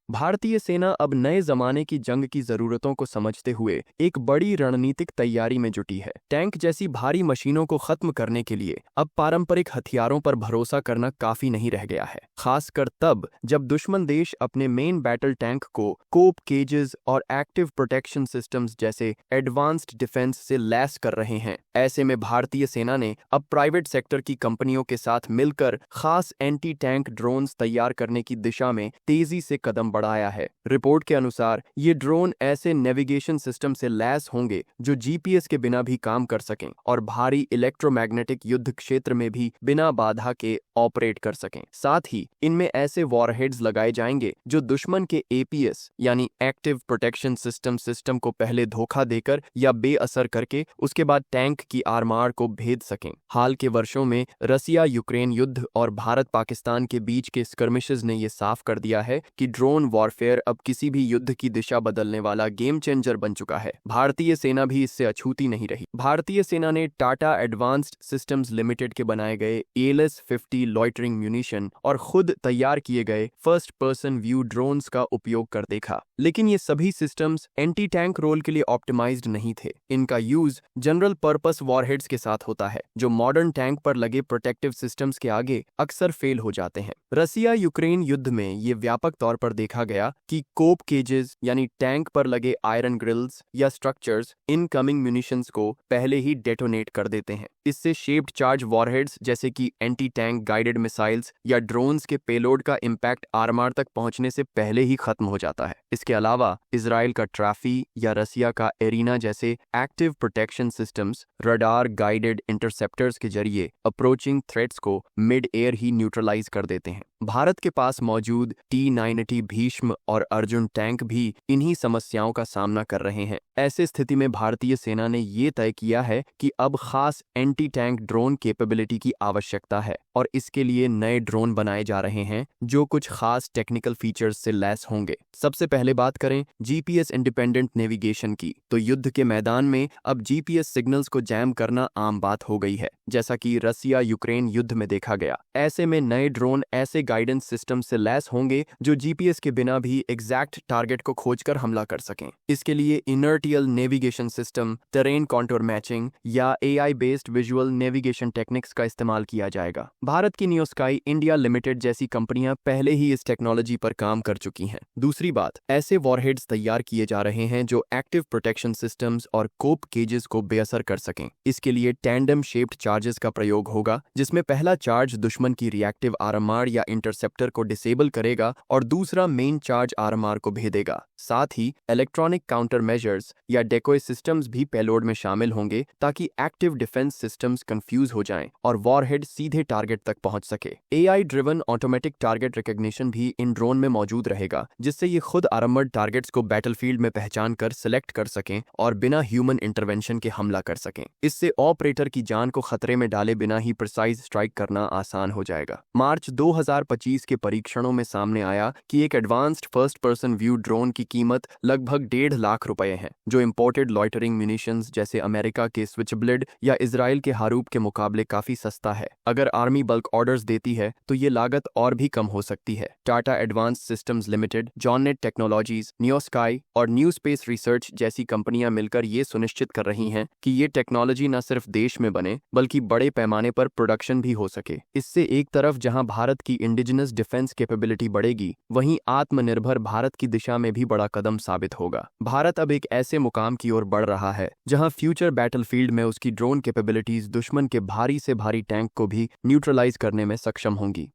भारतीय सेना अब नए जमाने की जंग की जरूरतों को समझते हुए एक बड़ी रणनीतिक तैयारी में जुटी है। टैंक जैसी भारी मशीनों को खत्म करने के लिए अब पारंपरिक हथियारों पर भरोसा करना काफी नहीं रह गया है, खासकर तब जब दुश्मन देश अपने मेन बैटल टैंक को कोप केजेस और एक्टिव प्रोटेक्शन सिस्टम्स जैसे एडवांस्ड डिफेंस से लैस कर रहे हैं। ऐसे में भारतीय सेना ने अब प्राइवेट सेक्टर की कंपनियों के साथ मिलकर खास एंटी टैंक ड्रोन्स तैयार करने की दिशा में तेजी से कदम बढ़ाया है। रिपोर्ट के अनुसार ये ड्रोन ऐसे नेविगेशन सिस्टम से लैस होंगे जो जीपीएस के बिना भी काम कर सकें और भारी इलेक्ट्रोमैग्नेटिक युद्ध क्षेत्र में भी बिना बाधा के ऑपरेट कर सकें। साथ ही इनमें ऐसे वॉरहेड्स लगाए जाएंगे जो दुश्मन के एपीएस यानी एक्टिव प्रोटेक्शन सिस्टम को पहले धोखा देकर या बेअसर करके उसके बाद टैंक की आरमार को भेद सकें। हाल के वर्षों में रसिया यूक्रेन युद्ध और भारत पाकिस्तान के बीच के स्कर्मिशेस ने यह साफ कर दिया है कि ड्रोन वॉरफेयर अब किसी भी युद्ध की दिशा बदलने वाला गेम चेंजर बन चुका है। भारतीय सेना भी इससे अछूती नहीं रही। भारतीय सेना ने टाटा एडवांस्ड सिस्टम्स लिमिटेड के बनाए गए ALS-50 लॉइटरिंग म्यूनिशन और खुद तैयार किए गए फर्स्ट पर्सन व्यू ड्रोन्स का उपयोग कर देखा, लेकिन ये सभी सिस्टम्स एंटी टैंक रोल के लिए ऑप्टिमाइज्ड नहीं थे। इनका यूज जनरल पर्पस वॉरहेड्स के साथ होता है जो मॉडर्न टैंक पर लगे प्रोटेक्टिव सिस्टम्स के आगे अक्सर फेल हो जाते हैं। रसिया यूक्रेन युद्ध में ये व्यापक तौर पर देखा गया कि कोप केजेस यानी टैंक पर लगे आयरन ग्रिल्स या स्ट्रक्चर्स इनकमिंग म्यूनिशंस को पहले ही डेटोनेट कर देते हैं। इससे शेप्ड चार्ज वॉरहेड्स जैसे कि एंटी टैंक गाइडेड मिसाइल्स या ड्रोन्स के पेलोड का इम्पैक्ट आरमार तक पहुंचने से पहले ही खत्म हो जाता है। इसके अलावा इजराइल का ट्रैफी या रसिया का एरिना जैसे active protection systems radar guided interceptors के जरिए अप्रोचिंग थ्रेट्स को मिड एयर ही न्यूट्रलाइज कर देते हैं। भारत के पास मौजूद T-90 भीष्म और अर्जुन टैंक भी इन्हीं समस्याओं का सामना कर रहे हैं। ऐसे स्थिति में भारतीय सेना ने ये तय किया है कि अब खास एंटी टैंक ड्रोन कैपेबिलिटी की आवश्यकता है और इसके लिए नए ड्रोन बनाए जा रहे हैं जो कुछ खास टेक्निकल फीचर्स से लैस होंगे। सबसे पहले बात करें जीपीएस इंडिपेंडेंट नेविगेशन की, तो युद्ध के मैदान में अब जीपीएस सिग्नल्स को जैम करना आम बात हो गई है, जैसा कि रसिया यूक्रेन युद्ध में देखा गया। ऐसे में नए ड्रोन ऐसे गाइडेंस सिस्टम से लैस होंगे जो जीपीएस के बिना भी एग्जैक्ट टारगेट को खोजकर हमला कर सकें। इसके लिए inertial navigation system, terrain contour matching या AI based visual navigation techniques का इस्तेमाल किया जाएगा। भारत की नियोस्काई इंडिया लिमिटेड जैसी कंपनियां पहले ही इस टेक्नोलॉजी पर काम कर चुकी हैं। दूसरी बात, ऐसे वॉरहेड्स तैयार किए जा रहे हैं जो एक्टिव प्रोटेक्शन सिस्टम्स और कोप केजेस को बेअसर कर सकें। इसके लिए टैंडम शेप्ड चार्जेस का प्रयोग होगा, जिसमें पहला चार्ज दुश्मन की रिएक्टिव आरएमआर या इंटरसेप्टर को डिसेबल करेगा और दूसरा मेन चार्ज आरएमआर को भेदेगा। साथ ही इलेक्ट्रॉनिक काउंटर मेजर्स या डेकोय सिस्टम्स भी पेलोड में शामिल होंगे ताकि एक्टिव डिफेंस सिस्टम्स कंफ्यूज हो जाएं और वॉरहेड सीधे टारगेट तक पहुंच सके। AI driven automatic target recognition भी इन ड्रोन में मौजूद रहेगा, जिससे ये खुद आर्मर्ड टारगेट्स को बैटलफील्ड में पहचान कर सिलेक्ट कर सकें और बिना ह्यूमन इंटरवेंशन के हमला कर सकें। इससे ऑपरेटर की जान को खतरे में डाले बिना ही प्रिसाइज स्ट्राइक करना आसान हो जाएगा। मार्च 2025 के परीक्षणों में सामने आया कि एक advanced first person view drone की कीमत लगभग 1.5 लाख रुपए है, जो इंपोर्टेड लॉइटरिंग म्यूनिशंस जैसे अमेरिका के स्विचब्लेड या इजराइल के हारूप के मुकाबले काफी सस्ता है। अगर आर्मी बल्क ऑर्डर्स देती है तो ये लागत और भी कम हो सकती है। Tata advanced systems limited, Johnnette technologies, NeoSky और न्यू स्पेस रिसर्च जैसी कंपनियां मिलकर ये सुनिश्चित कर रही हैं कि ये टेक्नोलॉजी न सिर्फ देश में बने बल्कि बड़े पैमाने पर प्रोडक्शन भी हो सके। इससे एक तरफ जहां भारत की इंडिजिनस डिफेंस कैपेबिलिटी बढ़ेगी, वहीं आत्मनिर्भर भारत की दिशा में भी बड़ा कदम साबित होगा। भारत अब एक ऐसे मुकाम की ओर बढ़ रहा है जहां फ्यूचर बैटलफील्ड में उसकी ड्रोन कैपेबिलिटीज दुश्मन के भारी से भारी टैंक को भी न्यूट्रलाइज करने में सक्षम होंगी।